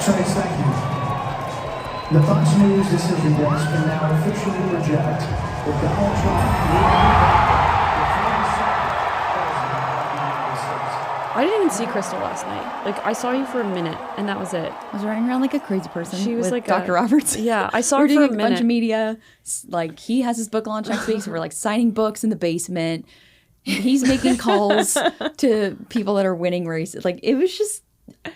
Trace, thank you. The Fox News decision desk can now officially project that Donald Trump will be the 42nd president of the United States. I didn't even see Crystal last night. Like, I saw you for a minute, and that was it. I was running around like a crazy person. She was with like Dr. Roberts. Yeah, I saw We're her for doing a a minute. bunch of media. Like, he has his book launch next week, so we're like signing books in the basement. He's making calls to people that are winning races. Like, it was just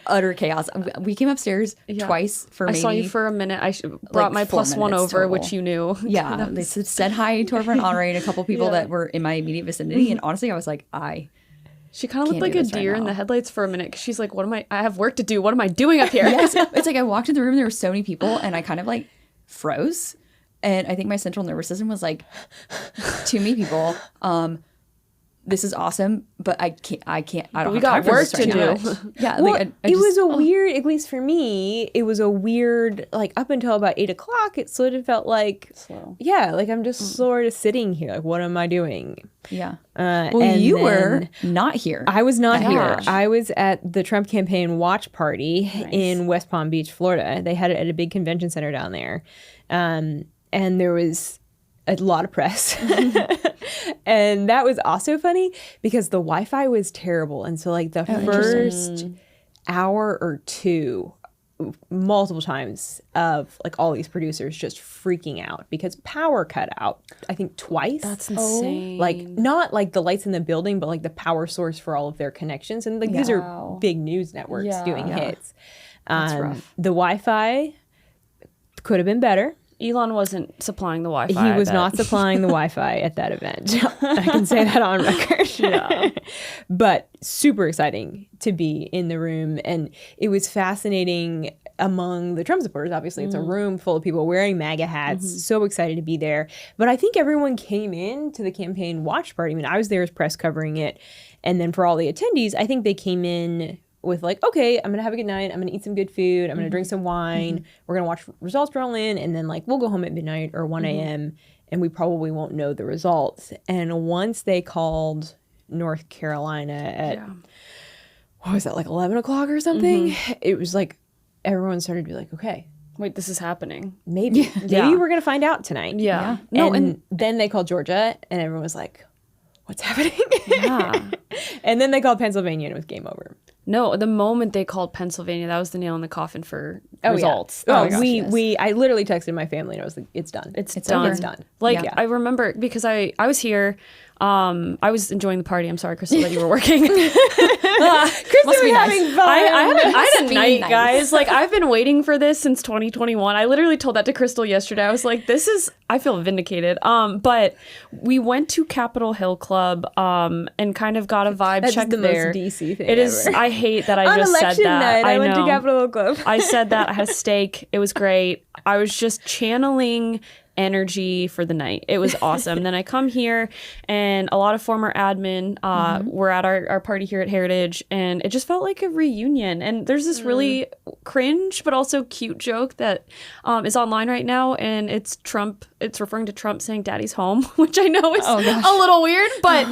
utter chaos. We came upstairs twice for maybe. I saw you for a minute. I brought my 4 +1 minutes over, total. which you knew. Yeah, they said hi to our friend Honore and a couple people that were in my immediate vicinity. And honestly, I was like, She kind of looked Can't like do a this right deer in now. the headlights for a minute because she's like, I have work to do. What am I doing up here? yes, it's like I walked in the room and there were so many people and I kind of like froze. And I think my central nervous system was like, too many people. This is awesome, but I don't We have got time for work this right to now. do. Yeah, Well, like, I it just- was a weird, at least for me, it was a weird, like up until about 8 o'clock, it sort of felt like, Slow. yeah, like I'm just sort of sitting here. Like, what am I doing? yeah. Well, Well, you were not here. I was not here. Gosh. I was at the Trump campaign watch party in West Palm Beach, Florida. They had it at a big convention center down there. And there was a lot of press. And that was also funny because the Wi-Fi was terrible. And so like the first hour or two, multiple times of like all these producers just freaking out because power cut out, I think twice. That's insane. Like not like the lights in the building, but like the power source for all of their connections. And like these are big news networks doing hits. That's rough. The Wi-Fi could have been better. Elon wasn't supplying the Wi-Fi. He was I bet. not supplying the Wi-Fi at that event. I can say that on record. Yeah. But super exciting to be in the room. And it was fascinating among the Trump supporters. Obviously, it's a room full of people wearing MAGA hats. So excited to be there. But I think everyone came in to the campaign watch party. I mean, I was there as press covering it. And then for all the attendees, I think they came in with like, okay, I'm going to have a good night. I'm going to eat some good food. I'm going to drink some wine. We're going to watch results roll in. And then like, we'll go home at midnight or 1 a.m. And we probably won't know the results. And once they called North Carolina at, what was that, like 11 o'clock or something? It was like, everyone started to be like, okay, Wait, this is happening. maybe we're going to find out tonight. Yeah. No, and then they called Georgia and everyone was like, what's happening? Yeah. And then they called Pennsylvania and it was game over. No, the moment they called Pennsylvania, that was the nail in the coffin for Oh, results. Yeah. Oh, Oh, my gosh, I literally texted my family and I was like, it's done. It's It's done. over. It's done. Like, Yeah. I remember because I was here. I was enjoying the party. I'm sorry, Crystal, that you were working. Crystal Must be was nice. having fun. I had a be night, nice. guys. Like, I've been waiting for this since 2021. I literally told that to Crystal yesterday. I was like, I feel vindicated. But we went to Capitol Hill Club and kind of got a vibe That's check the there. most DC thing It is. ever. I hate that I On just said election that. night, I went to know. Capitol Hill Club. I said that. I had a steak. It was great. I was just channeling energy for the night. It was awesome. Then I come here and a lot of former admin were at our party here at Heritage, and it just felt like a reunion. And there's this really cringe but also cute joke that is online right now, and it's Trump. It's referring to Trump saying "Daddy's home," which I know is a little weird, but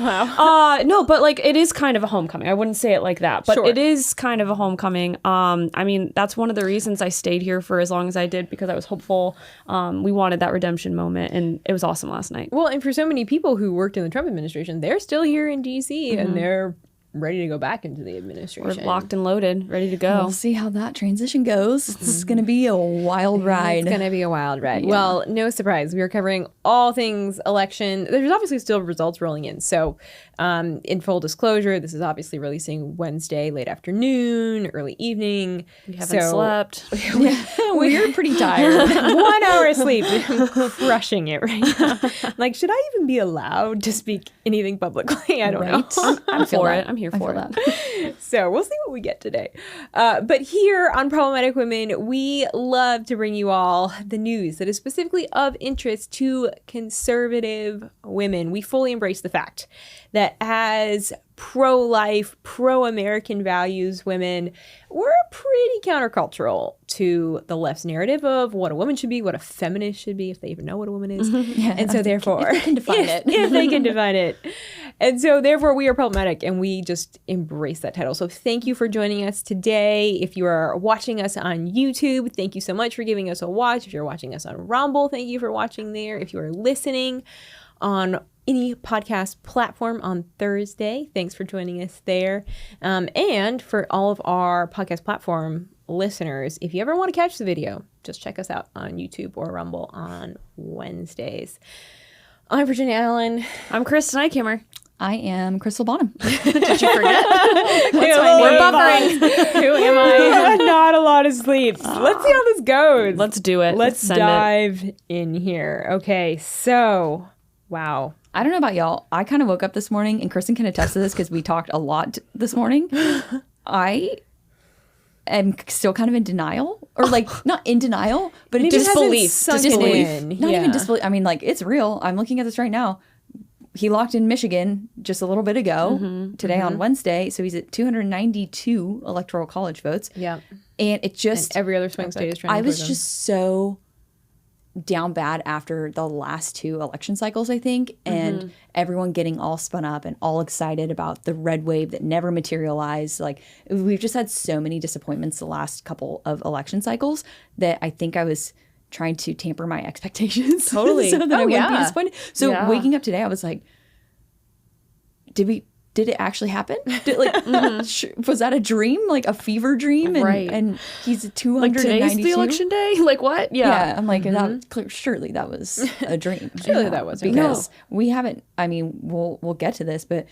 no, but like it is kind of a homecoming. I wouldn't say it like that, but it is kind of a homecoming. I mean, that's one of the reasons I stayed here for as long as I did, because I was hopeful. We wanted that redemption moment, and it was awesome last night. Well, and for so many people who worked in the Trump administration, they're still here in DC and they're ready to go back into the We're administration. locked and loaded, ready to go. We'll see how that transition goes. This is going to be a wild ride. It's going to be a wild ride. Well, no surprise. We are covering all things election. There's obviously still results rolling in. So in full disclosure, this is obviously releasing Wednesday, late afternoon, early evening. We haven't slept. We're pretty tired. 1 hour of sleep. I'm crushing it right now. Like, should I even be allowed to speak anything publicly? I don't know. I'm feel for that. it. I'm here I for feel it. that. So we'll see what we get today. But here on Problematic Women, we love to bring you all the news that is specifically of interest to conservative women. We fully embrace the fact that as pro-life, pro-American values women, we're pretty countercultural to the left's narrative of what a woman should be, what a feminist should be, if they even know what a woman is. And so therefore, if they can define it. if they can define it. And so therefore we are problematic, and we just embrace that title. So thank you for joining us today. If you are watching us on YouTube, thank you so much for giving us a watch. If you're watching us on Rumble, thank you for watching there. If you are listening on any podcast platform on Thursday, thanks for joining us there. And for all of our podcast platform listeners, if you ever want to catch the video, just check us out on YouTube or Rumble on Wednesdays. I'm Virginia Allen. I'm Kristen Eichhammer. I am Crystal Bonham. Did you forget? We're buffering. Who am I? Not a lot of sleep. Let's see how this goes. Let's do it. Let's Send dive in here. Okay, so, wow. I don't know about y'all. I kind of woke up this morning, and Kristen can attest to this because we talked a lot this morning. I am still kind of in denial, or like not in denial, but Maybe it hasn't disbelief. sunk Disbelief. in. Not Yeah. even disbelief. I mean, like, it's real. I'm looking at this right now. He locked in Michigan just a little bit ago, today on Wednesday. So he's at 292 electoral college votes. Yeah. And it just, And every other swing state is trying I to was push him. just so down bad after the last two election cycles, I think, and everyone getting all spun up and all excited about the red wave that never materialized. Like, we've just had so many disappointments the last couple of election cycles that I think I was trying to tamper my expectations. Totally. So that I wouldn't be yeah. disappointed. So Yeah. waking up today, I was like, did it actually happen? Was that a dream? Like a fever dream? And, Right. and he's at Like 292? today's the election day? Like what? Yeah, I'm like, surely that was a dream. Surely that was a dream. Because we haven't, I mean, we'll get to this, but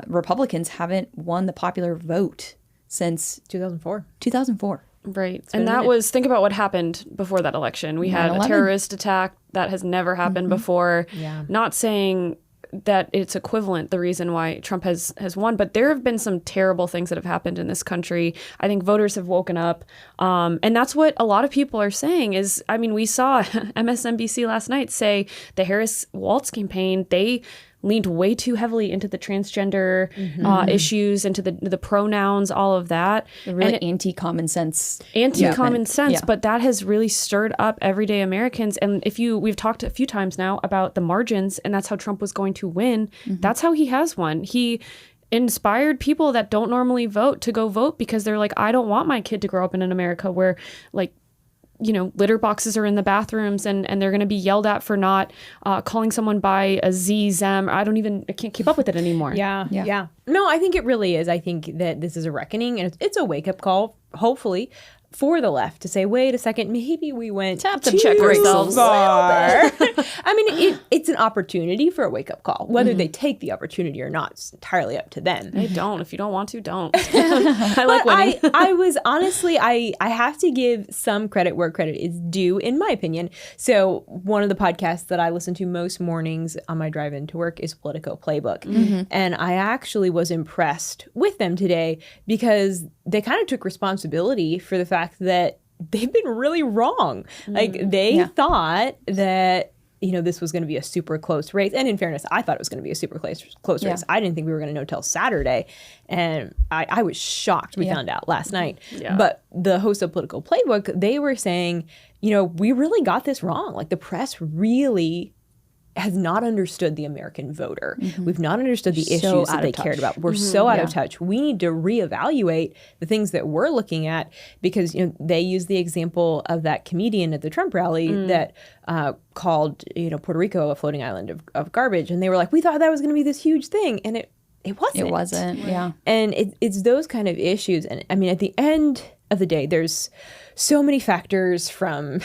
Republicans haven't won the popular vote since 2004. 2004. Right. been And a that minute. was, think about what happened before that election. We had a 9/11. terrorist attack that has never happened before. Yeah. Not saying that it's equivalent, the reason why Trump has won, but there have been some terrible things that have happened in this country. I think voters have woken up. And that's what a lot of people are saying is, I mean, we saw MSNBC last night say the Harris-Walz campaign, they leaned way too heavily into the transgender issues, into the pronouns, all of that. The really And anti-common sense. anti-common movement. sense, Yeah. but that has really stirred up everyday Americans. And we've talked a few times now about the margins, and that's how Trump was going to win. That's how he has won. He inspired people that don't normally vote to go vote because they're like, I don't want my kid to grow up in an America where, like, you know, litter boxes are in the bathrooms and they're going to be yelled at for not calling someone by a Z, Zem. I can't keep up with it anymore. Yeah. No, I think it really is. I think that this is a reckoning, and it's a wake-up call, hopefully, for the left to say, wait a second, maybe we went to too check ourselves. far. I mean, it's an opportunity for a wake-up call. Whether they take the opportunity or not is entirely up to them. They don't. If you don't want to, don't. I like winning. I was honestly, I have to give some credit where credit is due, in my opinion. So one of the podcasts that I listen to most mornings on my drive into work is Politico Playbook. And I actually was impressed with them today because they kind of took responsibility for the fact that they've been really wrong. Like they thought that, you know, this was going to be a super close race. And in fairness, I thought it was going to be a super close race. I didn't think we were going to know till Saturday. And I was shocked we found out last night. Yeah. But the host of Political Playbook, they were saying, you know, we really got this wrong. Like the press really has not understood the American voter. We've not understood the issues that out they of cared touch. about. We're so out of touch. We need to reevaluate the things that we're looking at because, you know, they use the example of that comedian at the Trump rally that called, you know, Puerto Rico a floating island of garbage. And they were like, we thought that was going to be this huge thing. And it wasn't. It wasn't, yeah. And it's those kind of issues. And I mean, at the end of the day, there's so many factors from,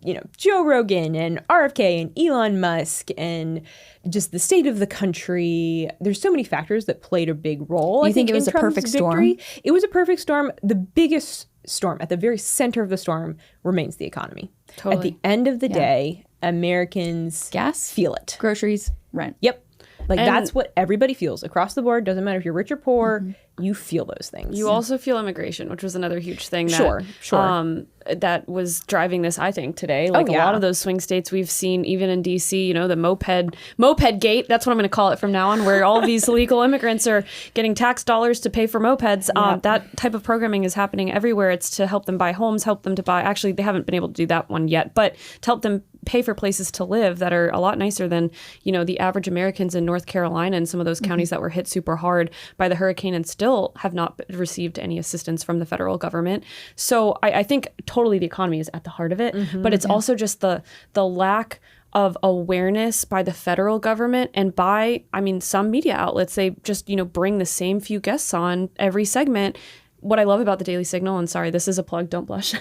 you know, Joe Rogan and RFK and Elon Musk and just the state of the country. There's so many factors that played a big role. You think it was in a Trump's perfect victory. storm? It was a perfect storm. The biggest storm at the very center of the storm remains the economy. At the end of the day, Americans Gas, feel it. groceries, rent. Yep. Like And- that's what everybody feels across the board. Doesn't matter if you're rich or poor. you feel those things. You also feel immigration, which was another huge thing that, Sure. That was driving this, I think, today. Like a yeah. lot of those swing states we've seen, even in DC, the moped gate, that's what I'm going to call it from now on, where all of these illegal immigrants are getting tax dollars to pay for mopeds. That type of programming is happening everywhere. It's to help them buy homes, help them to buy, actually, they haven't been able to do that one yet, but to help them pay for places to live that are a lot nicer than, the average Americans in North Carolina and some of those counties that were hit super hard by the hurricane and still have not received any assistance from the federal government. So I think totally the economy is at the heart of it, but it's also just the lack of awareness by the federal government and by, some media outlets. They just, bring the same few guests on every segment. What I love about the Daily Signal, and sorry, this is a plug, don't blush,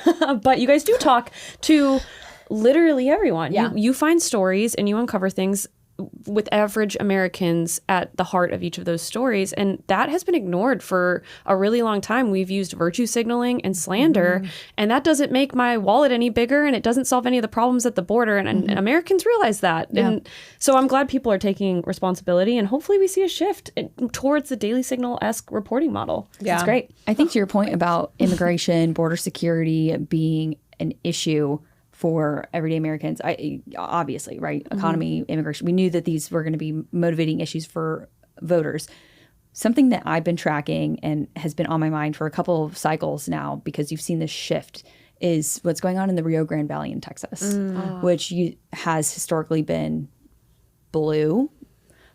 but you guys do talk to literally everyone. Yeah. You find stories and you uncover things with average Americans at the heart of each of those stories. And that has been ignored for a really long time. We've used virtue signaling and slander, and that doesn't make my wallet any bigger, and it doesn't solve any of the problems at the border. And Americans realize that. Yeah. And so I'm glad people are taking responsibility, and hopefully we see a shift towards the Daily Signal-esque reporting model. Yeah. It's great. I think to your point about immigration, border security being an issue for everyday Americans, obviously, right? Economy, immigration. We knew that these were going to be motivating issues for voters. Something that I've been tracking and has been on my mind for a couple of cycles now, because you've seen this shift, is what's going on in the Rio Grande Valley in Texas, which has historically been blue.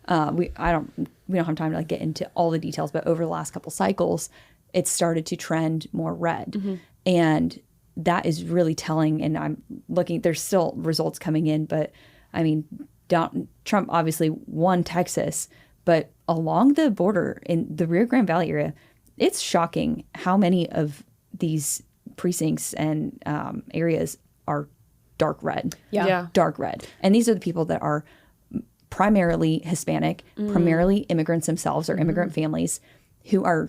We don't have time to get into all the details, but over the last couple cycles, it's started to trend more red, and that is really telling. And I'm looking, there's still results coming in, but Trump obviously won Texas, but along the border in the Rio Grande Valley area, it's shocking how many of these precincts and areas are dark red. Yeah. Dark red. And these are the people that are primarily Hispanic, primarily immigrants themselves or immigrant families who are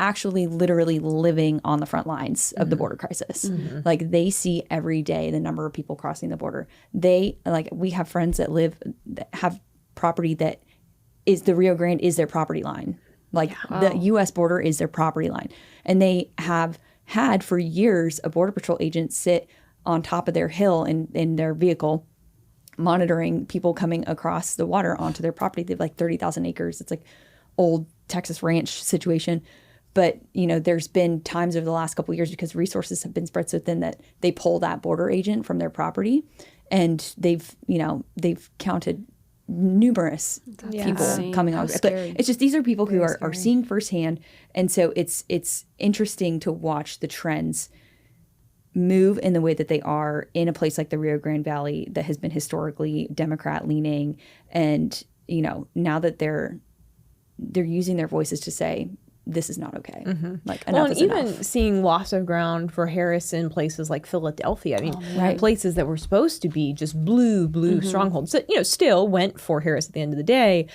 actually literally living on the front lines of the border crisis. Like, they see every day the number of people crossing the border. We have friends that have property that is, the Rio Grande is their property line. The U.S. border is their property line. And they have had for years a Border Patrol agent sit on top of their hill in their vehicle, monitoring people coming across the water onto their property. They have 30,000 acres. It's like old Texas ranch situation. But, there's been times over the last couple of years, because resources have been spread so thin, that they pull that border agent from their property, and they've counted numerous people coming on. But it's just, these are people who are seeing firsthand. And so it's interesting to watch the trends move in the way that they are in a place like the Rio Grande Valley that has been historically Democrat leaning. And, now that they're using their voices to say, this is not okay. Enough is even enough. seeing loss of ground for Harris in places like Philadelphia. Places that were supposed to be just blue strongholds. So, still went for Harris at the end of the day.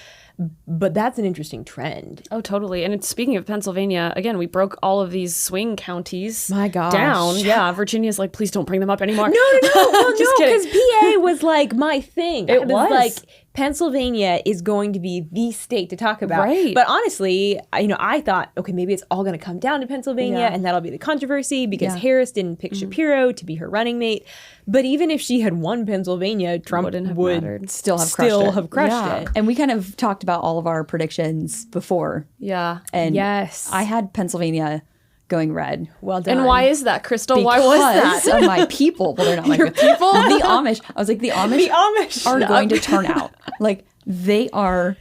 But that's an interesting trend. Oh, totally. And speaking of Pennsylvania, again, we broke all of these swing counties My gosh. down. Yeah, Virginia's like, please don't bring them up anymore. No. Well, Just because kidding. PA was my thing. It was. Pennsylvania is going to be the state to talk about. Right. But honestly, I thought, okay, maybe it's all going to come down to Pennsylvania, and that'll be the controversy because Harris didn't pick Shapiro to be her running mate. But even if she had won Pennsylvania, Trump Wouldn't have would mattered. Still have crushed it. And we kind of talked about all of our predictions before. Yeah. And Yes. I had Pennsylvania going red. Well done. And why is that, Crystal? Why was that? Because of my people. Well, they're not my people. The Amish. I was like, the Amish are going to turn out. They are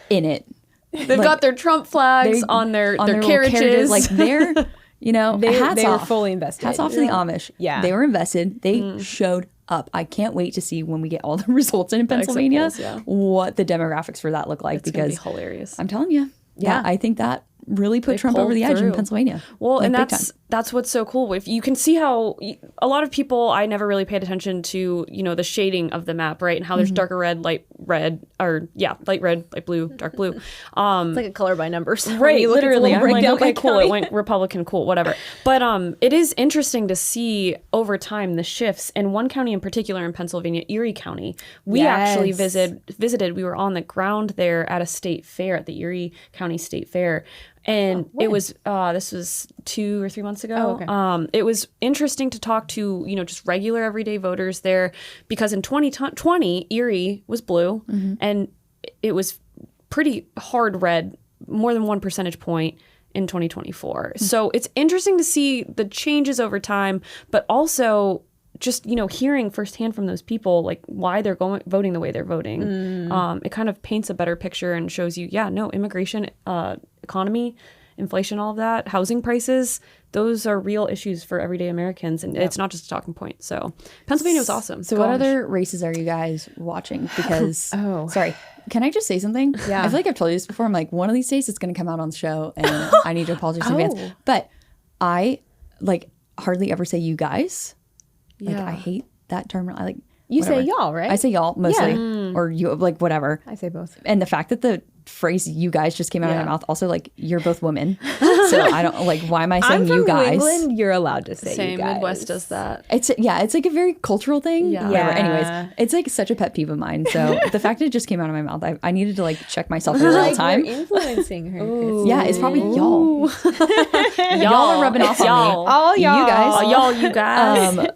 in it. They've got their Trump flags on their carriages. They're, hats they were off. fully invested. Hats off to the Amish. Yeah. They were invested. They showed up. I can't wait to see when we get all the results in Pennsylvania, what the demographics for that look like. It's gonna be because hilarious. I'm telling you, I think that really put Trump over pulled the edge in through. Pennsylvania. Well, and big time. that's what's so cool. If you can see how a lot of people, I never really paid attention to, the shading of the map, right? And how there's darker red, light red, or light red, light blue, dark blue. It's like a color by numbers. Right, literally. I'm like, okay, cool. county. It went Republican, cool, whatever. But it is interesting to see over time the shifts. And one county in particular in Pennsylvania, Erie County, we actually visited. We were on the ground there at a state fair, at the Erie County State Fair. And it was this was 2 or 3 months ago. It was interesting to talk to, just regular everyday voters there, because in 2020 Erie was blue and it was pretty hard red, more than 1 percentage point in 2024. So it's interesting to see the changes over time, but also just, hearing firsthand from those people, like why they're voting the way they're voting. It kind of paints a better picture and shows you, immigration, economy, inflation, all of that, housing prices, those are real issues for everyday Americans. And it's not just a talking point. So Pennsylvania was awesome. So what other races are you guys watching? Because, sorry, can I just say something? Yeah. I feel like I've told you this before. I'm like, one of these days it's going to come out on the show and I need to apologize in advance. But I hardly ever say you guys. Like, I hate that term. I like You whatever. say y'all, right? I say y'all mostly, or you, like whatever. I say both. And the fact that the phrase "you guys" just came out of my mouth, also like you're both women, so I don't like. Why am I saying I'm from you guys? New England, you're allowed to say Same, you guys. Midwest does that. It's like a very cultural thing. Yeah. Whatever. Yeah. Anyways, it's like such a pet peeve of mine. So the fact that it just came out of my mouth, I needed to like check myself in real Like time. we're influencing her. Christy. Yeah, it's probably y'all. Y'all are rubbing off on me. All y'all. You guys. You guys.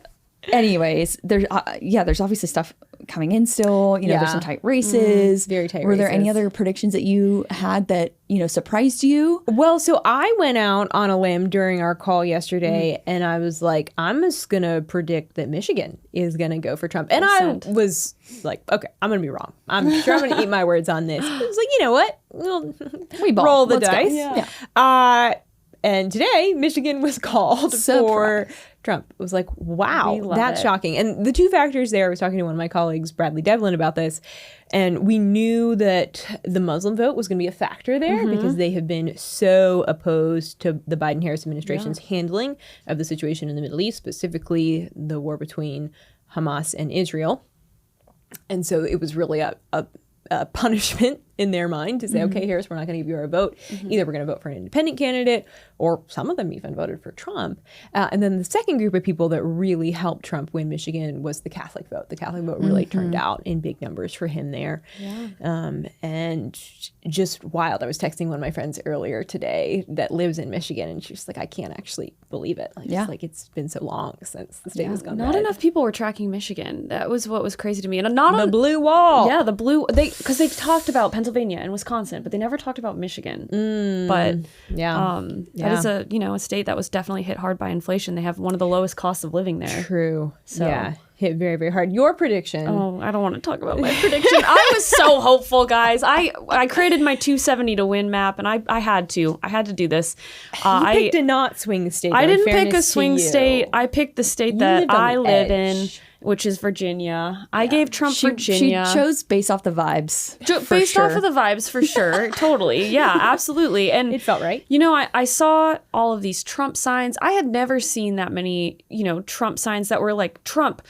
Anyways, there's obviously stuff coming in still. There's some tight races. Very tight Were there any races. other predictions that you had that surprised you? Well, so I went out on a limb during our call yesterday, and I was like, I'm just gonna predict that Michigan is gonna go for Trump, and I was like, okay, I'm gonna be wrong. I'm sure I'm gonna eat my words on this. I was like, you know what? We'll We ball. roll the Let's go. dice. Yeah. And today, Michigan was called So for Trump. It was like, wow, We love that's it. shocking. And the two factors there, I was talking to one of my colleagues, Bradley Devlin, about this, and we knew that the Muslim vote was going to be a factor there because they have been so opposed to the Biden-Harris administration's handling of the situation in the Middle East, specifically the war between Hamas and Israel. And so it was really a punishment in their mind to say, okay, Harris, we're not going to give you our vote. Either we're going to vote for an independent candidate, or some of them even voted for Trump. And then the second group of people that really helped Trump win Michigan was the Catholic vote. The Catholic vote really turned out in big numbers for him there. And just wild. I was texting one of my friends earlier today that lives in Michigan, and she's like, I can't actually believe it. Like, just like, it's been so long since the state has gone Not red. enough people were tracking Michigan. That was what was crazy to me. And not The on blue wall. Yeah, the blue. Because they talked about Pennsylvania and Wisconsin, but they never talked about Michigan. But that is a state that was definitely hit hard by inflation. They have one of the lowest costs of living there. True. So- Yeah. Hit very, very hard. Your prediction. Oh, I don't want to talk about my prediction. I was so hopeful, guys. I created my 270 to win map, and I had to do this. You picked a not swing state. I though, in didn't pick a fairness to swing you. state. I picked the state You that lived on I the live in, edge. which is Virginia. I gave Trump She Virginia. chose based off the vibes. Based off of the vibes, for sure. Totally. Yeah, absolutely. And It felt right. I saw all of these Trump signs. I had never seen that many, Trump signs that were like Trump,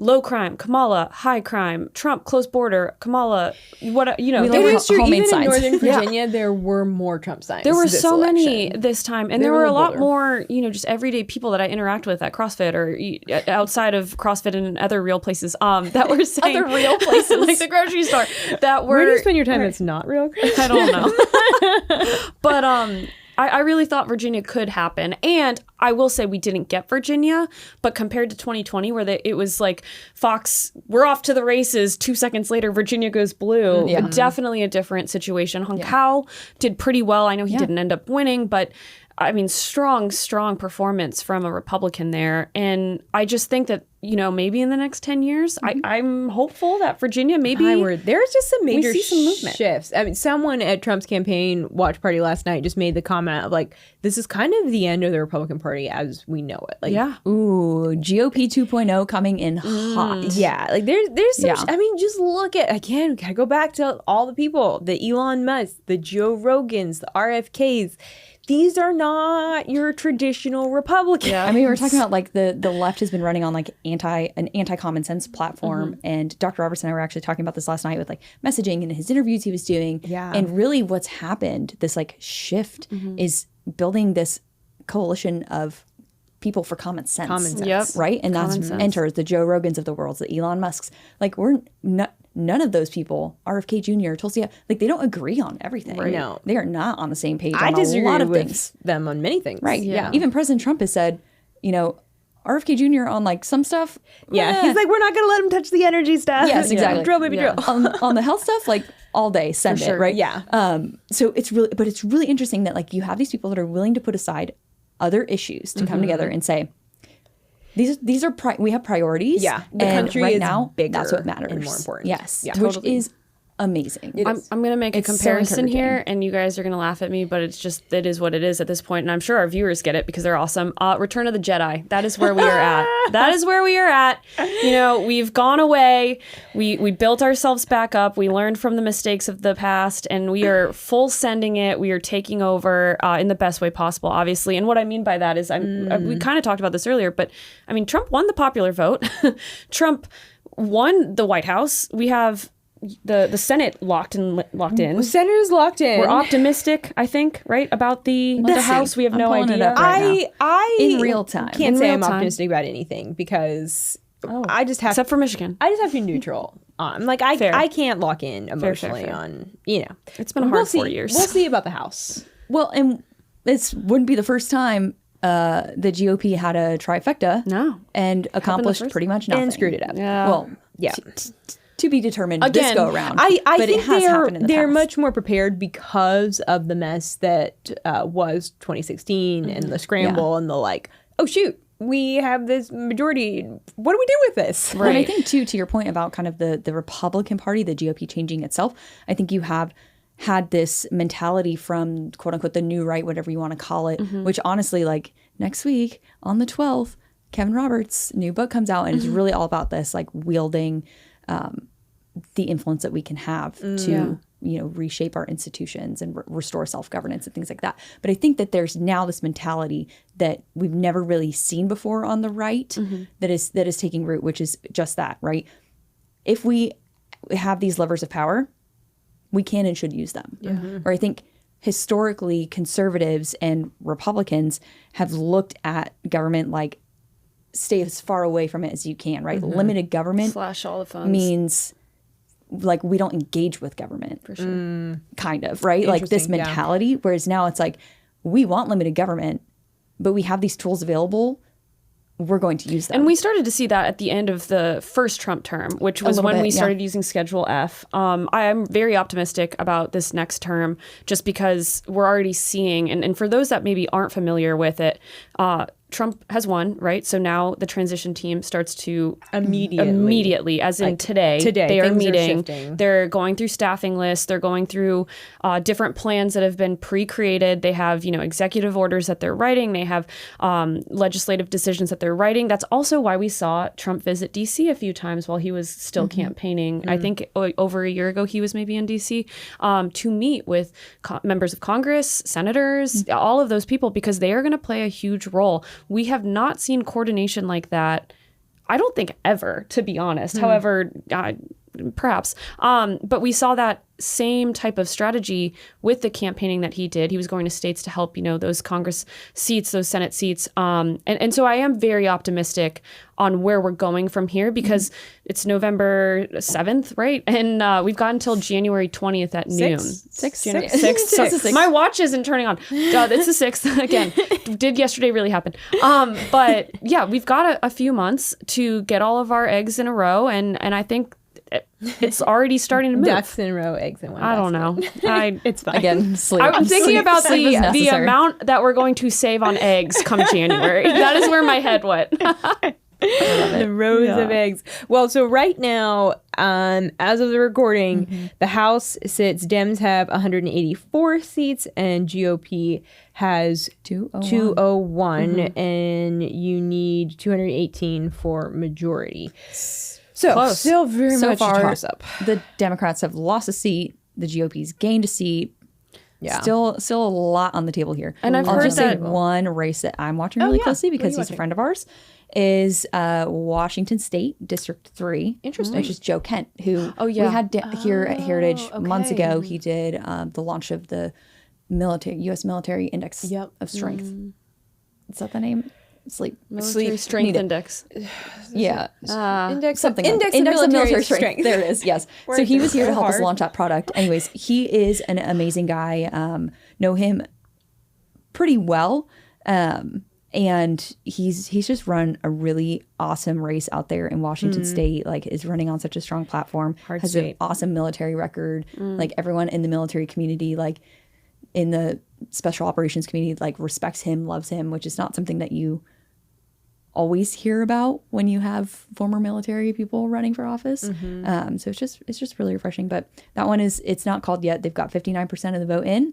low crime, Kamala, high crime, Trump, close border, Kamala, what, love It Home- is true. homemade Even signs. in Northern Virginia, there were more Trump signs. There were this so many election. this time, and They there were were a a lot little more, just everyday people that I interact with at CrossFit or outside of CrossFit and other real places that were saying Other real places. like the grocery store that were. Where do you spend your time that's not real? I don't know, but I really thought Virginia could happen, and I will say we didn't get Virginia, but compared to 2020, where it was like Fox, we're off to the races. 2 seconds later, Virginia goes blue. Yeah. Definitely a different situation. Hung Kao did pretty well. I know he didn't end up winning, but I mean, strong performance from a Republican there. And I just think that, maybe in the next 10 years, I'm hopeful that Virginia maybe. There's just some major see some movement. shifts. I mean, someone at Trump's campaign watch party last night just made the comment of like, this is kind of the end of the Republican Party as we know it. Like, Yeah. Ooh, GOP 2.0 coming in hot. Yeah, like there's some. Yeah. I mean, just look at again. Gotta go back to all the people: the Elon Musk, the Joe Rogans, the RFKs. These are not your traditional Republicans. Yeah. I mean, we were talking about like the left has been running on like an anti common sense platform, and Dr. Robertson and I were actually talking about this last night with like messaging and his interviews he was doing. Yeah. And really, what's happened, this like shift, is building this coalition of people for common sense. Common sense. Yep. Right, and Common that's sense. enters the Joe Rogans of the world, the Elon Musks. Like we're not. none of those people, RFK Jr., Tulsi, like they don't agree on everything. Right. No. They are not on the same page I on disagree a lot of with things. them on many things. Right. Yeah. Even President Trump has said, you know, RFK Jr. on like some stuff. Yeah. He's like, we're not going to let him touch the energy stuff. Yes, exactly. Drill, baby, Yeah. drill. on the health stuff, like all day, send it, right? Yeah. So it's really interesting that like you have these people that are willing to put aside other issues to come together and say, these are we have priorities. Yeah. The and country right is now bigger that's what matters and more important. Yes, Yeah. which Totally. is amazing. I'm going to make a It's so comparison encouraging. here, and you guys are going to laugh at me, but it is what it is at this point, and I'm sure our viewers get it because they're awesome. Return of the Jedi. That is where we are at. That is where we are at. You know, we've gone away. We built ourselves back up. We learned from the mistakes of the past, and we are full sending it. We are taking over in the best way possible, obviously. And what I mean by that is, we kind of talked about this earlier, but I mean, Trump won the popular vote. Trump won the White House. We have the Senate locked in. Senator's locked in. We're optimistic, I think, right, about the House. We have I'm no pulling it idea. up right I in real time. can't In say real I'm time. optimistic about anything because I just have Except for Michigan. I just have to be neutral. Like Fair. I can't lock in emotionally fair. on It's been a hard we'll see. 4 years. We'll see about the House. Well, and this wouldn't be the first time the GOP had a trifecta. No. And accomplished first- pretty much nothing. And screwed it up. Yeah. Well, Yeah. to be determined this Again, go around. I but think it has happened in the they're past. much more prepared because of the mess that was 2016 and the scramble and the like, oh shoot, we have this majority. What do we do with this? And I think too, to your point about kind of the Republican Party, the GOP changing itself, I think you have had this mentality from quote unquote the new right, whatever you want to call it, which honestly, like next week on the 12th, Kevin Roberts' new book comes out and it's really all about this, like wielding the influence that we can have to reshape our institutions and restore self-governance and things like that. But I think that there's now this mentality that we've never really seen before on the right that is taking root, which is just that, right? If we have these levers of power, we can and should use them. Or I think historically conservatives and Republicans have looked at government like stay as far away from it as you can, right? Limited government Slash all the funds. means like we don't engage with government for sure, kind of, right? Like this Interesting, yeah. mentality. Whereas now it's like we want limited government, but we have these tools available. We're going to use them. And we started to see that at the end of the first Trump term, which was little when bit, we yeah. started using Schedule F. I am very optimistic about this next term just because we're already seeing, and for those that maybe aren't familiar with it, Trump has won, right? So now the transition team starts to immediately, as in today, they are things are meeting. shifting. They're going through staffing lists. They're going through different plans that have been pre-created. They have, executive orders that they're writing. They have legislative decisions that they're writing. That's also why we saw Trump visit D.C. a few times while he was still campaigning. I think over a year ago he was maybe in D.C. To meet with members of Congress, senators, all of those people, because they are going to play a huge role. We have not seen coordination like that, I don't think ever, to be honest. However, perhaps. But we saw that same type of strategy with the campaigning that he did. He was going to states to help, those Congress seats, those Senate seats. And so I am very optimistic on where we're going from here because it's November 7th, right? And we've got until January 20th at noon. Six. January Six. 6th. It's Sorry. the 6th. My watch isn't turning on. It's the 6th again. Did yesterday really happen? But yeah, we've got a few months to get all of our eggs in a row. And I think it's already starting to move. Ducks in a row, eggs in one. I don't know. It's fine. Again, sleep. I'm thinking Sleep- about sleep is the necessary. amount that we're going to save on eggs come January. That is where my head went. The rows of eggs. Well, so right now, as of the recording, the House sits, Dems have 184 seats and GOP has 201, and you need 218 for majority. So Close. still very So much far, a toss up. the Democrats have lost a seat. The GOP's gained a seat. Yeah. Still a lot on the table here. And I've I'll heard just say that- one race that I'm watching really yeah. closely What are because you he's a watching? friend of ours is Washington State District 3. Interesting. Which is Joe Kent, who Oh, yeah. we had here at Heritage months okay. ago. He did the launch of the U.S. Military Index Yep. of Strength. Is that the name? sleep. Military strength Need it. index. Yeah. Index Something of, like index that. of military strength. strength. There it is. Yes. So Words he are was here to so help us hard. launch that product. Anyways, he is an amazing guy. Know him pretty well. And he's just run a really awesome race out there in Washington State, like is running on such a strong platform, Hard has state. an awesome military record. Like everyone in the military community, like in the special operations community, like respects him, loves him, which is not something that you always hear about when you have former military people running for office. So it's just really refreshing. But that one it's not called yet. They've got 59% of the vote in.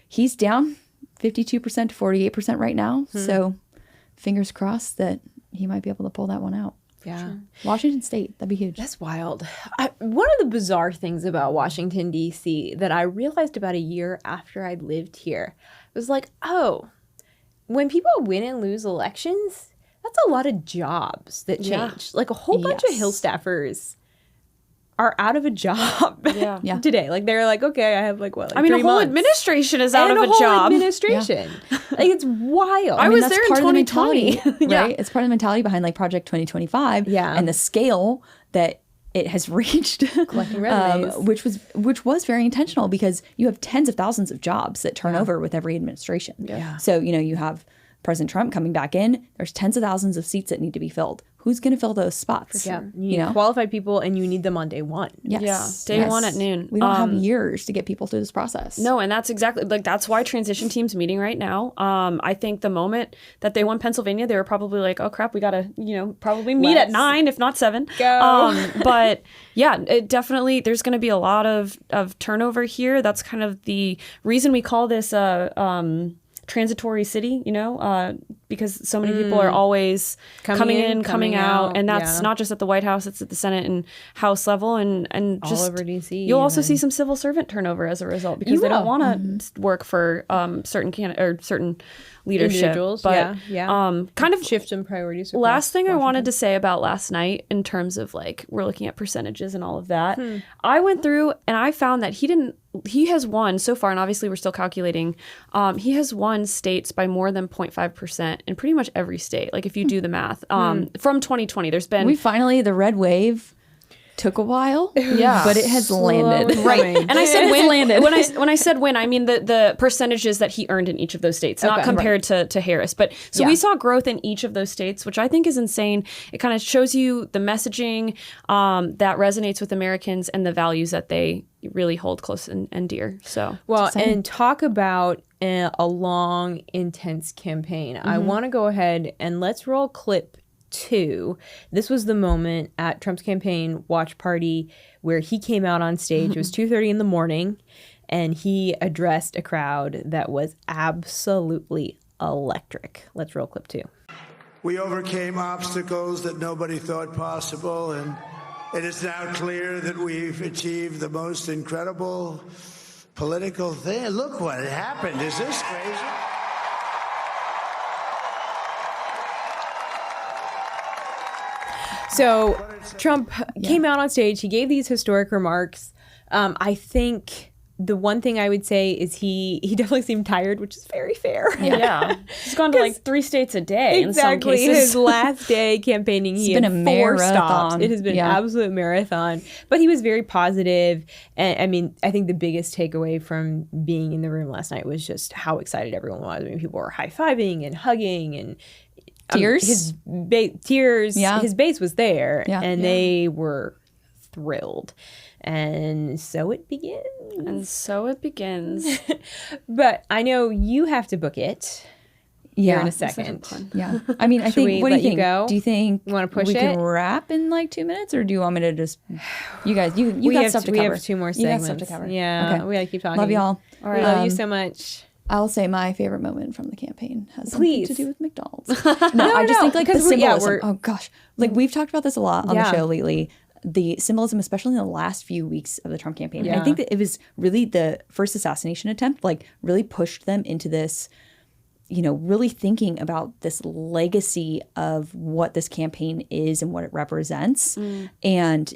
He's down 52% to 48% right now. So fingers crossed that he might be able to pull that one out. Yeah. Washington State, that'd be huge. That's wild. One of the bizarre things about Washington, D.C. that I realized about a year after I lived here was like, oh, when people win and lose elections, that's a lot of jobs that change. Yeah. Like a whole bunch of Yes. Hill staffers are out of a job Yeah. today. Like they're like, okay, I have like what? Like I mean, a 3 whole months. administration is out and of a a whole job. administration. Like it's wild. I was that's there in part of the 2020. mentality, Yeah. right? It's part of the mentality behind like Project 2025 Yeah. and the scale that it has reached, Collecting resumes. which was very intentional because you have tens of thousands of jobs that turn over with every administration. Yeah. So, you have President Trump coming back in. There's tens of thousands of seats that need to be filled. Who's going to fill those spots? Yeah. You need qualified people and you need them on day one. Yes. Yeah, day one at noon. We don't have years to get people through this process. No, and that's exactly that's why transition team's meeting right now. I think the moment that they won Pennsylvania, they were probably like, "Oh crap, we gotta probably meet at 9, if not 7." Go. But yeah, it definitely there's going to be a lot of turnover here. That's kind of the reason we call this transitory city, because so many people are always coming in, coming out, and that's not just at the White House; it's at the Senate and House level, and just over DC. You'll also see some civil servant turnover as a result because they don't want to work for certain leadership. Individuals, but kind of shift some priorities. last thing I wanted to say about last night in terms of like we're looking at percentages and all of that. I went through and I found that he has won so far, and obviously we're still calculating. He has won states by more than 0.5% in pretty much every state. Like if you do the math, from 2020, there's been the red wave took a while, Yeah. but it has landed. Right. And I said win. landed. When I said win, I mean the percentages that he earned in each of those states, not compared to Harris. But so we saw growth in each of those states, which I think is insane. It kind of shows you the messaging that resonates with Americans and the values that they really hold close and dear. So Well, and talk about a long, intense campaign. I want to go ahead and let's roll clip 2. This was the moment at Trump's campaign watch party where he came out on stage. It was 2:30 in the morning, and he addressed a crowd that was absolutely electric. Let's roll clip 2. We overcame obstacles that nobody thought possible, and it is now clear that we've achieved the most incredible political thing. Look what happened. Is this crazy? So Trump came out on stage. He gave these historic remarks. I think the one thing I would say is he definitely seemed tired, which is very fair. yeah, he's gone to like 3 states a day Exactly. in some cases. His last day campaigning, he been had a 4 stops. marathon. It has been an absolute marathon. But he was very positive. And I mean, I think the biggest takeaway from being in the room last night was just how excited everyone was. I mean, people were high-fiving and hugging and Tears? Tears. Yeah. His base was there, Yeah. and they were thrilled. And so it begins. And so it begins. But I know you have to book it here in a second. Yeah. I mean, I Should we think, what do let you you think? go? Do you think You wanna push we it? can wrap in like 2 minutes, or do you want me to just, you guys, you got stuff to we cover. have 2 more You got segments. stuff to cover. Yeah, Okay. we gotta keep talking. Love y'all. All right. Love you so much. I'll say my favorite moment from the campaign has something Please. to do with McDonald's. No, I just think like the 'cause symbolism. Oh gosh, like we've talked about this a lot on the Yeah. show lately. The symbolism, especially in the last few weeks of the Trump campaign. Yeah. I think that it was really the first assassination attempt, like really pushed them into this, really thinking about this legacy of what this campaign is and what it represents. And,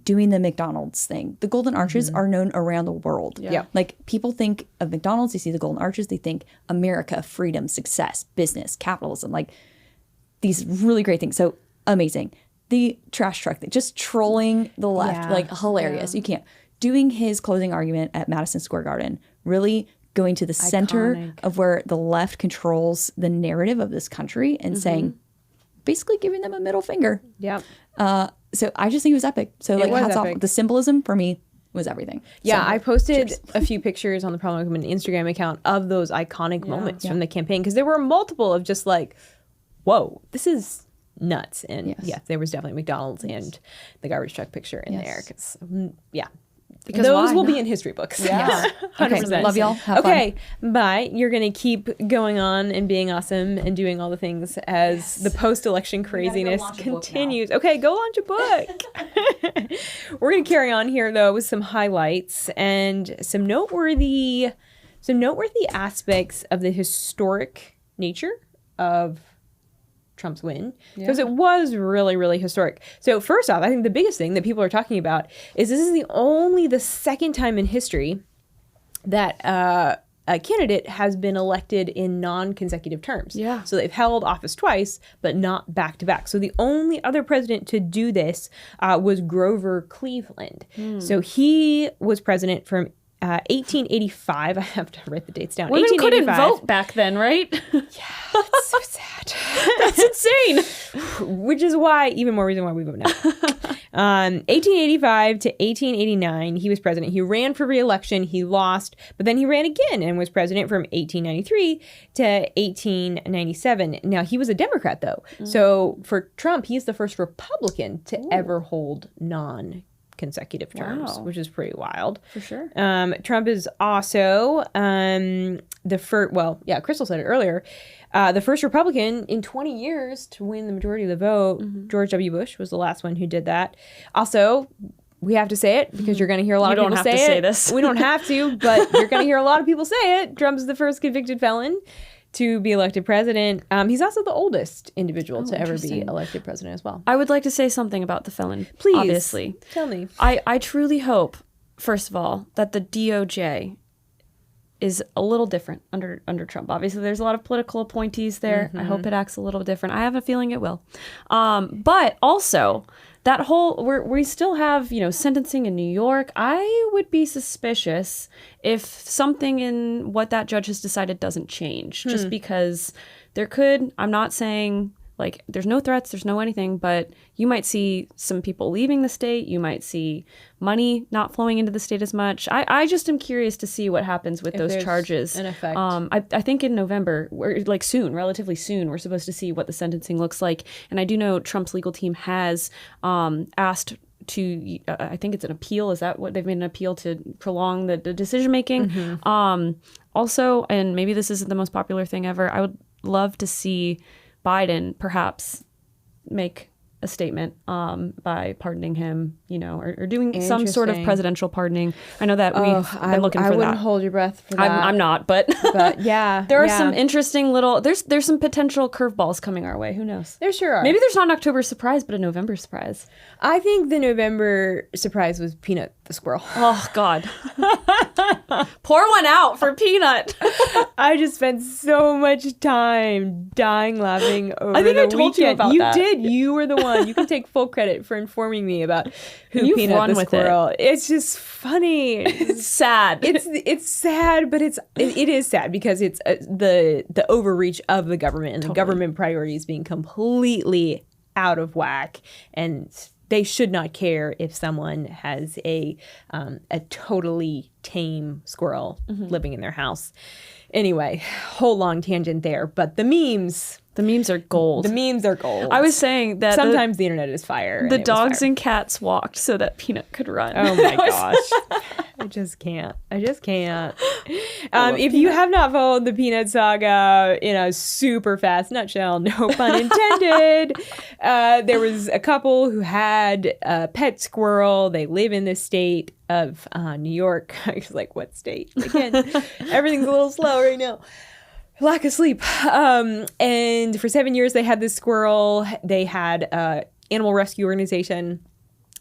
doing the McDonald's thing. The Golden Arches are known around the world. Yeah. Like people think of McDonald's, they see the Golden Arches, they think America, freedom, success, business, capitalism. Like these really great things. So amazing. The trash truck thing, just trolling the left, Yeah. like hilarious. You can't. Doing his closing argument at Madison Square Garden, really going to the center Iconic. of where the left controls the narrative of this country and saying, basically giving them a middle finger. Yep. So I just think it was epic. So like was hats epic. off. The symbolism for me was everything. Yeah, So, I posted cheers. a few pictures on the Problem Women Instagram account of those iconic moments from the campaign, because there were multiple of just like, whoa, this is nuts. And Yes. there was definitely McDonald's and the garbage truck picture in there. Yes. Because those will be in history books. Yeah. Okay. 100%. Love y'all. Have fun. Okay, bye. You're going to keep going on and being awesome and doing all the things as the post-election craziness launch a book continues. Okay, go launch a book. We're going to carry on here, though, with some highlights and some noteworthy aspects of the historic nature of Trump's win, because it was really, really historic. So first off, I think the biggest thing that people are talking about is this is the second time in history that a candidate has been elected in non-consecutive terms. Yeah. So they've held office twice, but not back to back. So the only other president to do this was Grover Cleveland. So he was president from 1885. I have to write the dates down. Women couldn't 1885. vote back then, right? That's so sad. That's insane. Which is why, even more reason why we vote now. 1885 to 1889, he was president. He ran for re-election. He lost, but then he ran again and was president from 1893 to 1897. Now, he was a Democrat, though. So for Trump, he's the first Republican to ever hold non-consecutive terms, Wow. which is pretty wild. For sure. Trump is also the first, Crystal said it earlier, the first Republican in 20 years to win the majority of the vote. George W. Bush was the last one who did that. Also, we have to say it because you're going to hear a lot You of don't people have to say say it. this. We don't have to, but you're going to hear a lot of people say it. Trump's the first convicted felon to be elected president. He's also the oldest individual to ever be elected president as well. I would like to say something about the felon. Please. Obviously. Tell me. I truly hope, first of all, that the DOJ is a little different under Trump. Obviously, there's a lot of political appointees there. I hope it acts a little different. I have a feeling it will. But also, that whole, we still have, sentencing in New York. I would be suspicious if something in what that judge has decided doesn't change. Just because there could, I'm not saying, like, there's no threats, there's no anything, but you might see some people leaving the state. You might see money not flowing into the state as much. I just am curious to see what happens with those there's charges. an effect. I think in November, relatively soon, we're supposed to see what the sentencing looks like. And I do know Trump's legal team has asked to, I think it's an appeal. Is that what they've made, an appeal to prolong the decision making? Also, and maybe this isn't the most popular thing ever, I would love to see Biden perhaps make a statement by pardoning him, or doing some sort of Interesting. presidential pardoning. I know that we've been looking for I wouldn't that. hold your breath for that. I'm not, but But yeah, there are some interesting little. There's some potential curveballs coming our way. Who knows? There sure are. Maybe there's not an October surprise, but a November surprise. I think the November surprise was Peanut the squirrel. Oh God, pour one out for Peanut. I just spent so much time dying laughing over I think the I told you weekend. about You that. did. You were the one. You can take full credit for informing me about who You've Peanut run the with it. squirrel. It's just funny. It's sad. It's sad, but it is sad because it's the overreach of the government and the government priorities being completely out of whack, and they should not care if someone has a totally tame squirrel living in their house. Anyway, whole long tangent there, but the memes are gold. The memes are gold. I was saying that sometimes the internet is fire. and the it was dogs fire. and cats walked so that Peanut could run. Oh my gosh. I just can't. If you have not followed the Peanut saga in a super fast nutshell, no pun intended, there was a couple who had a pet squirrel. They live in the state of New York. I was like, what state? Again, everything's a little slow right now. Lack of sleep. And for 7 years, they had this squirrel. They had an animal rescue organization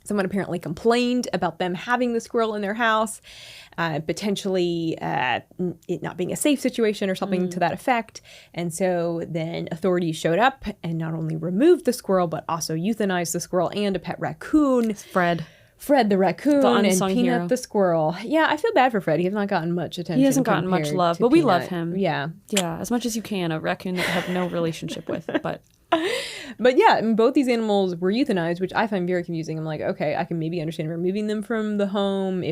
Someone apparently complained about them having the squirrel in their house, potentially it not being a safe situation or something to that effect. And so then authorities showed up and not only removed the squirrel, but also euthanized the squirrel and a pet raccoon. Fred the raccoon and unsung Peanut hero. the squirrel. Yeah, I feel bad for Fred. He has not gotten much attention. He hasn't gotten much compared love, to but we Peanut. love him. Yeah. Yeah, as much as you can. A raccoon that you have no relationship with, but But yeah, and both these animals were euthanized, which I find very confusing. I'm like, okay, I can maybe understand removing them from the home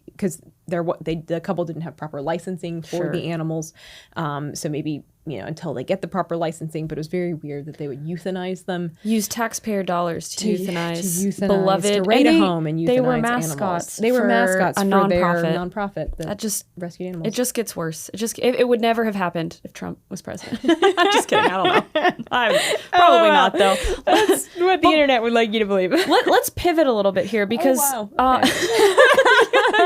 because the couple didn't have proper licensing for the animals, so maybe until they get the proper licensing. But it was very weird that they would euthanize them. use taxpayer dollars to euthanize, to beloved raid a and home and euthanize they were animals. mascots. They were mascots a for nonprofit. their nonprofit that just rescued animals. It just gets worse. It would never have happened if Trump was president. I'm just kidding. I don't know. Probably not though. That's what the internet would like you to believe. Let's pivot a little bit here because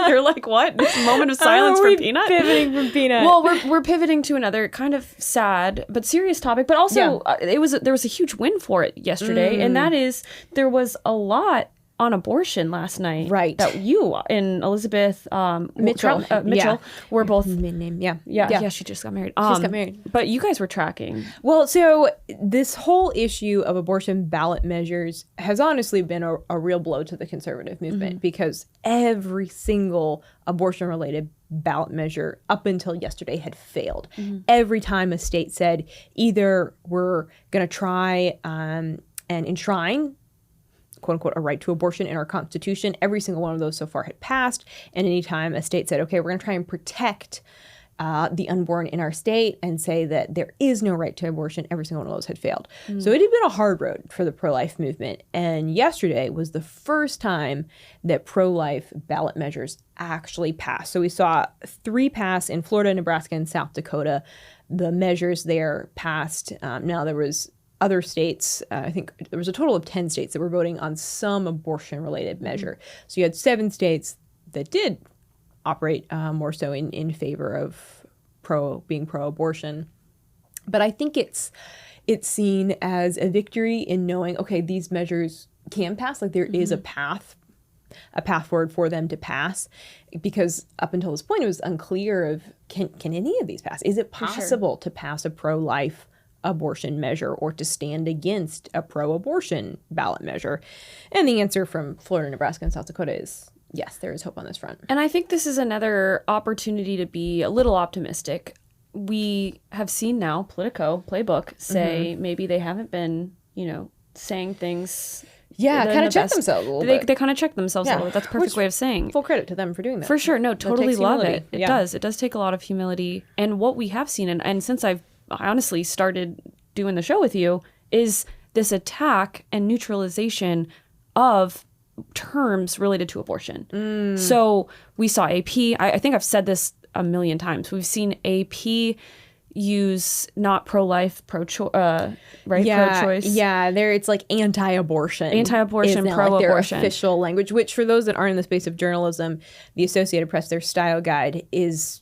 you're like, what? This moment of silence for Peanut? Pivoting from Peanut. Well, we're pivoting to another kind of sad but serious topic, but also there was a huge win for it yesterday, and that is there was a lot on abortion last night. Right. That you and Elizabeth Mitchell were both. Name. Yeah, she just got married. She just got married. But you guys were tracking. Well, so this whole issue of abortion ballot measures has honestly been a real blow to the conservative movement because every single abortion-related ballot measure up until yesterday had failed. Every time a state said either we're going to try and enshrine quote unquote, a right to abortion in our Constitution. Every single one of those so far had passed. And anytime a state said, okay, we're going to try and protect the unborn in our state and say that there is no right to abortion, every single one of those had failed. So it had been a hard road for the pro-life movement. And yesterday was the first time that pro-life ballot measures actually passed. So we saw 3 pass in Florida, Nebraska, and South Dakota. The measures there passed. Now there was other states, I think there was a total of 10 states that were voting on some abortion-related measure. So you had 7 states that did operate more so in favor of being pro-abortion. But I think it's seen as a victory in knowing, okay, these measures can pass. Like there is a path forward for them to pass, because up until this point it was unclear of can any of these pass? Is it possible to pass a pro-life abortion measure or to stand against a pro-abortion ballot measure? And the answer from Florida, Nebraska, and South Dakota is yes, there is hope on this front. And I think this is another opportunity to be a little optimistic. We have seen now Politico playbook say maybe they haven't been, saying things. Yeah, kind of check themselves a little bit. They kind of check themselves a little bit. That's a perfect way of saying. Full credit to them for doing that. For sure. No, totally love it. It does. It does take a lot of humility. And what we have seen, and since I honestly started doing the show with you, is this attack and neutralization of terms related to abortion. So we saw AP. I think I've said this a million times. We've seen AP use not pro-life, pro-choice. Yeah, it's like anti-abortion. Anti-abortion, is now pro-abortion. like their official language, which for those that aren't in the space of journalism, the Associated Press, their style guide is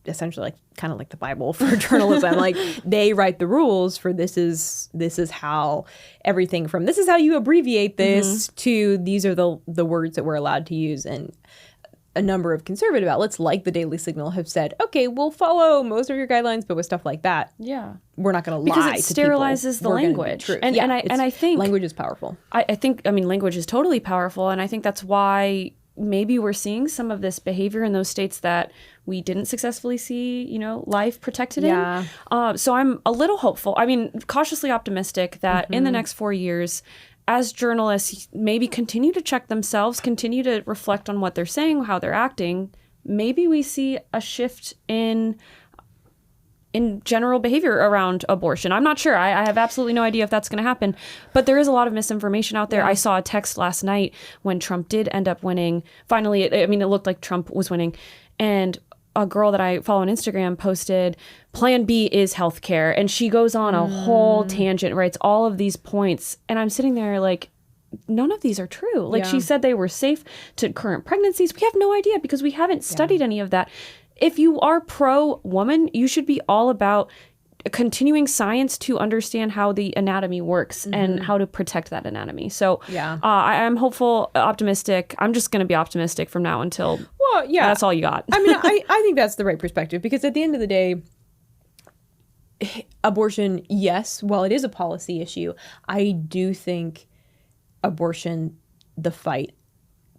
essentially kind of like the Bible for journalism. Like they write the rules for this is how everything from this is how you abbreviate this to these are the words that we're allowed to use. And a number of conservative outlets like the Daily Signal have said, okay, we'll follow most of your guidelines, but with stuff like that, we're not going to lie because it sterilizes the language. And I think language is powerful. I think language is totally powerful, and I think that's why maybe we're seeing some of this behavior in those states that we didn't successfully see, life protected in. So I'm a little hopeful. Cautiously optimistic that in the next 4 years, as journalists, maybe continue to check themselves, continue to reflect on what they're saying, how they're acting. Maybe we see a shift in general behavior around abortion. I'm not sure. I have absolutely no idea if that's going to happen. But there is a lot of misinformation out there. I saw a text last night when Trump did end up winning. Finally, it looked like Trump was winning. And a girl that I follow on Instagram posted, Plan B is healthcare. And she goes on a whole tangent, writes all of these points. And I'm sitting there like, none of these are true. Like she said they were safe to current pregnancies. We have no idea because we haven't studied any of that. If you are pro-woman, you should be all about continuing science to understand how the anatomy works and how to protect that anatomy. So I'm hopeful, optimistic. I'm just going to be optimistic from now until that's all you got. I mean, I think that's the right perspective, because at the end of the day, abortion, yes, while it is a policy issue, I do think abortion, the fight,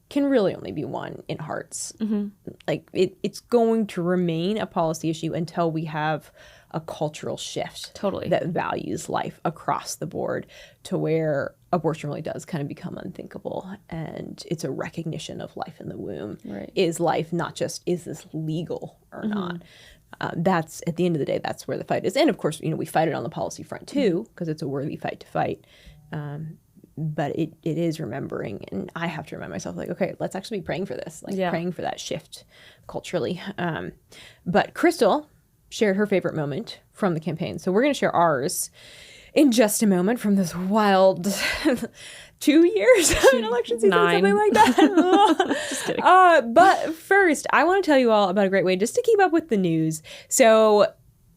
can really only be won in hearts. Like it's going to remain a policy issue until we have a cultural shift that values life across the board, to where abortion really does kind of become unthinkable, and it's a recognition of life in the womb. Is life, not just is this legal or not. That's, at the end of the day, that's where the fight is. And of course, we fight it on the policy front too, because it's a worthy fight to fight. But it is remembering, and I have to remind myself, like, okay, let's actually be praying for this, praying for that shift culturally. But Crystal shared her favorite moment from the campaign. So we're going to share ours in just a moment from this wild 2 years of an election season, 9. something like that. Just kidding. But first, I want to tell you all about a great way just to keep up with the news. So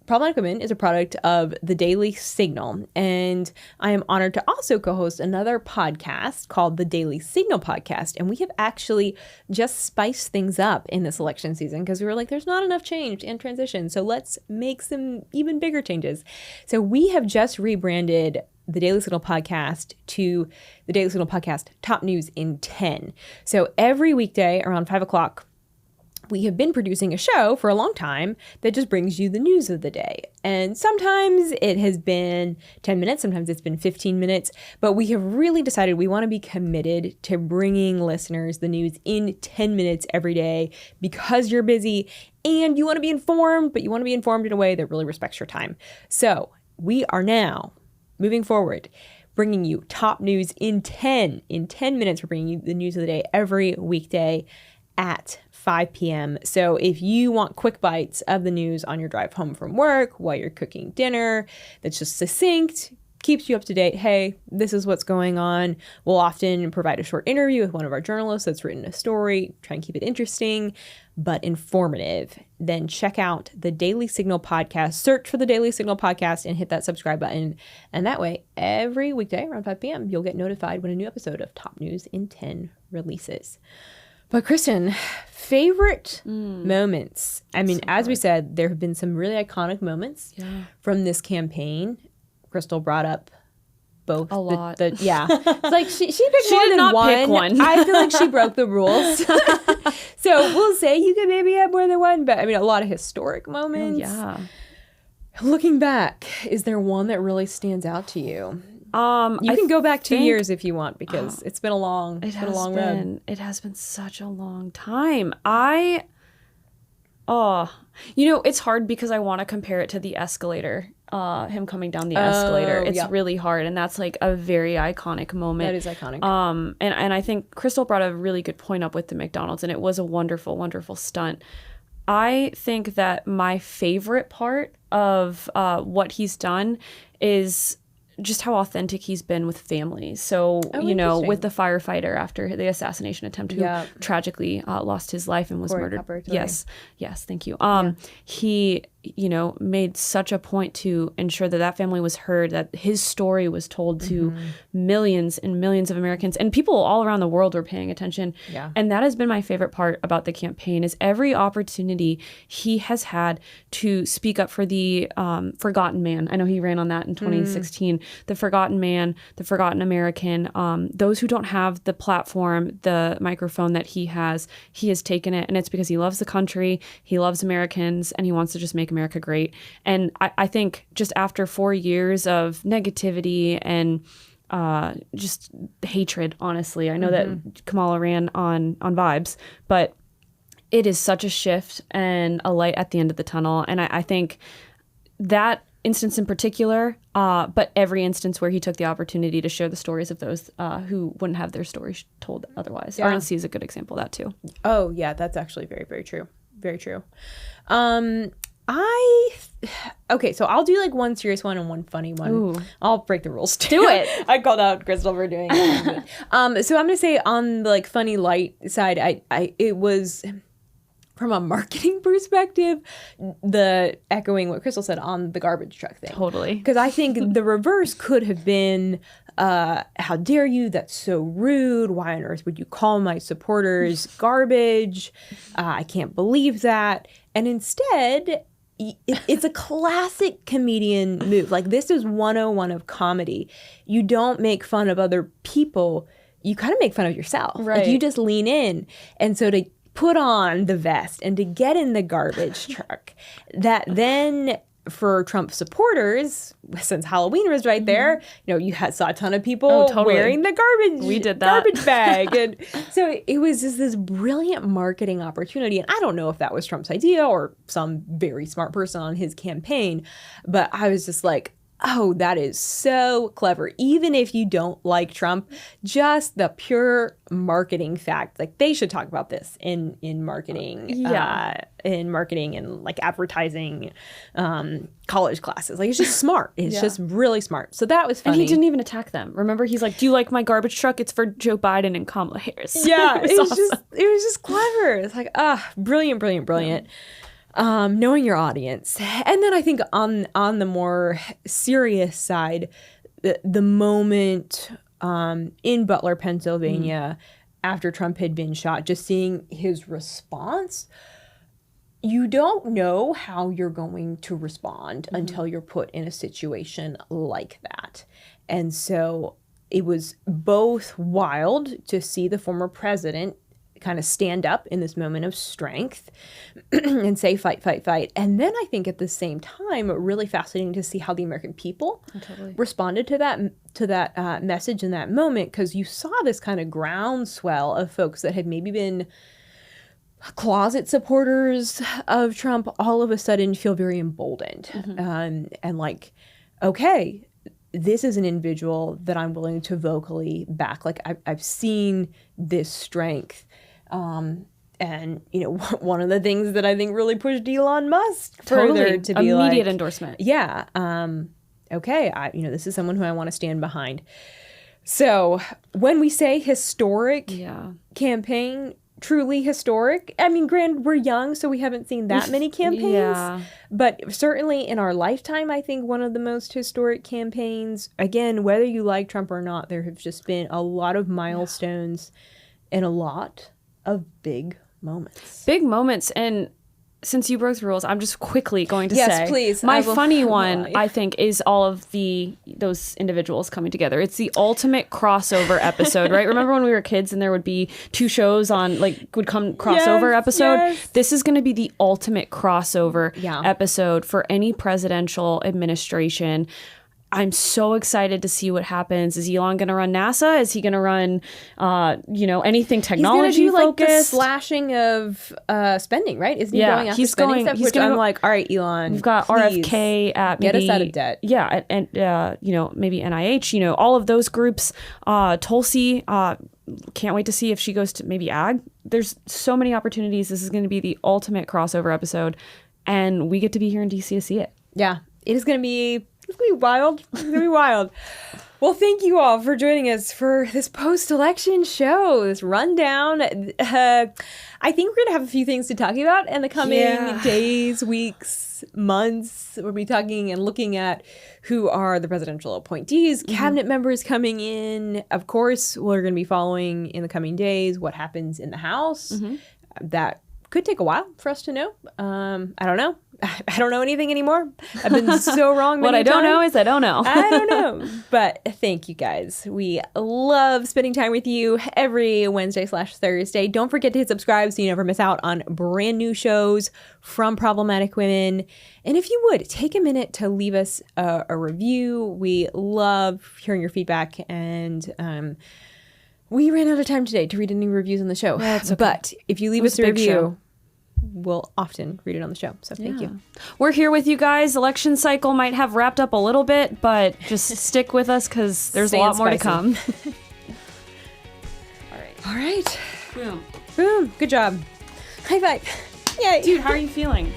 Problematic Women is a product of the Daily Signal, and I am honored to also co-host another podcast called the Daily Signal Podcast, and we have actually just spiced things up in this election season, because we were like, there's not enough change and transition, so let's make some even bigger changes. So we have just rebranded the Daily Signal Podcast to the Daily Signal Podcast Top News in 10. So every weekday around 5 o'clock, we have been producing a show for a long time that just brings you the news of the day. And sometimes it has been 10 minutes, sometimes it's been 15 minutes, but we have really decided we want to be committed to bringing listeners the news in 10 minutes every day, because you're busy and you want to be informed, but you want to be informed in a way that really respects your time. So we are now, moving forward, bringing you top news in 10. In 10 minutes, we're bringing you the news of the day every weekday at 5 p.m. So if you want quick bites of the news on your drive home from work, while you're cooking dinner, that's just succinct, keeps you up to date. Hey, this is what's going on. We'll often provide a short interview with one of our journalists that's written a story, try and keep it interesting, but informative. Then check out the Daily Signal Podcast. Search for the Daily Signal Podcast and hit that subscribe button. And that way, every weekday around 5 p.m., you'll get notified when a new episode of Top News in 10 releases. But Kristen, favorite moments. I mean, as we said, there have been some really iconic moments from this campaign. Crystal brought up both. A lot. Yeah. It's like she picked She more did than not one. pick one. I feel like she broke the rules. So we'll say you could maybe have more than one, but I mean, a lot of historic moments. Yeah. Looking back, is there one that really stands out to you? You I can go back 2 think- years if you want, because it's been a long, It road. It has been such a long time. It's hard because I want to compare it to the escalator, him coming down the escalator. It's really hard. And that's like a very iconic moment. That is iconic. And I think Crystal brought a really good point up with the McDonald's, and it was a wonderful, wonderful stunt. I think that my favorite part of what he's done is just how authentic he's been with families. So, with the firefighter after the assassination attempt who tragically lost his life and was murdered. Yes, thank you. He, made such a point to ensure that family was heard, that his story was told to millions and millions of Americans, and people all around the world were paying attention. Yeah. And that has been my favorite part about the campaign, is every opportunity he has had to speak up for the forgotten man. I know he ran on that in 2016. The forgotten man, the forgotten American, those who don't have the platform, the microphone that he has taken it. And it's because he loves the country, he loves Americans, and he wants to just make America great. And I think just after 4 years of negativity and just hatred, honestly, I know that Kamala ran on vibes, but it is such a shift and a light at the end of the tunnel. And I think that instance in particular, but every instance where he took the opportunity to share the stories of those who wouldn't have their stories told otherwise. Yeah. RNC is a good example of that too. Oh yeah, that's actually very, very true. Very true. Okay, so I'll do like one serious one and one funny one. Ooh. I'll break the rules too. Do it. I called out Crystal for doing it. So I'm gonna say on the like funny light side, it was from a marketing perspective, the echoing what Crystal said on the garbage truck thing. Totally. Because I think the reverse could have been, how dare you? That's so rude. Why on earth would you call my supporters garbage? I can't believe that. And instead, it's a classic comedian move. Like, this is 101 of comedy. You don't make fun of other people. You kind of make fun of yourself. Right. Like, you just lean in. And so to put on the vest and to get in the garbage truck, that then for Trump supporters, since Halloween was right there, you saw a ton of people totally. wearing the We did that. garbage bag. And so it was just this brilliant marketing opportunity. And I don't know if that was Trump's idea or some very smart person on his campaign, but I was just like, oh, that is so clever. Even if you don't like Trump, just the pure marketing fact, like they should talk about this in marketing, in marketing and like advertising, college classes. Like, it's just smart. It's just really smart. So that was funny. And he didn't even attack them. Remember, he's like, do you like my garbage truck? It's for Joe Biden and Kamala Harris. Yeah, it was awesome. it was just clever. It's like, brilliant, brilliant, brilliant. Knowing your audience. And then I think on the more serious side, the moment in Butler, Pennsylvania, after Trump had been shot, just seeing his response, you don't know how you're going to respond until you're put in a situation like that. And so it was both wild to see the former president kind of stand up in this moment of strength and say, fight, fight, fight. And then I think at the same time, really fascinating to see how the American people responded to that message in that moment, because you saw this kind of groundswell of folks that had maybe been closet supporters of Trump all of a sudden feel very emboldened and like, okay, this is an individual that I'm willing to vocally back. Like, I've seen this strength. And, one of the things that I think really pushed Elon Musk further to be immediate endorsement. Yeah. Okay. This is someone who I want to stand behind. So when we say historic campaign, truly historic, I mean, granted, we're young, so we haven't seen that many campaigns. But certainly in our lifetime, I think one of the most historic campaigns. Again, whether you like Trump or not, there have just been a lot of milestones and a lot of big moments. Big moments. And since you broke the rules, I'm just quickly going to say, yes, please. My funny one, I think, is all of those individuals coming together. It's the ultimate crossover episode, right? Remember when we were kids and there would be two shows on, like, would come crossover episode? Yes. This is going to be the ultimate crossover episode for any presidential administration. I'm so excited to see what happens. Is Elon going to run NASA? Is he going to run, anything technology He's going to do like the focused? slashing of spending, right? Isn't he going after spending stuff? Which I'm like, all right, Elon, we've got please RFK at maybe, get us out of debt. Yeah, and maybe NIH. All of those groups. Tulsi. Can't wait to see if she goes to maybe ag. There's so many opportunities. This is going to be the ultimate crossover episode, and we get to be here in DC to see it. Yeah, it is going to be. It's going to be wild. It's going to be wild. Well, thank you all for joining us for this post-election show, this rundown. I think we're going to have a few things to talk about in the coming days, weeks, months. We'll be talking and looking at who are the presidential appointees, cabinet members coming in. Of course, we're going to be following in the coming days what happens in the House. That could take a while for us to know. I don't know. I don't know anything anymore. I've been so wrong. What I don't know is I don't know. I don't know. But thank you guys. We love spending time with you every Wednesday/Thursday. Don't forget to hit subscribe so you never miss out on brand new shows from Problematic Women. And if you would, take a minute to leave us a review. We love hearing your feedback. And we ran out of time today to read any reviews on the show. That's okay. But if you leave us a big review, show. we'll often read it on the show. So thank you. We're here with you guys. Election cycle might have wrapped up a little bit, but just stick with us because there's a lot more to come. All right. Boom. Boom. Good job. High five. Yay. Dude, how are you feeling?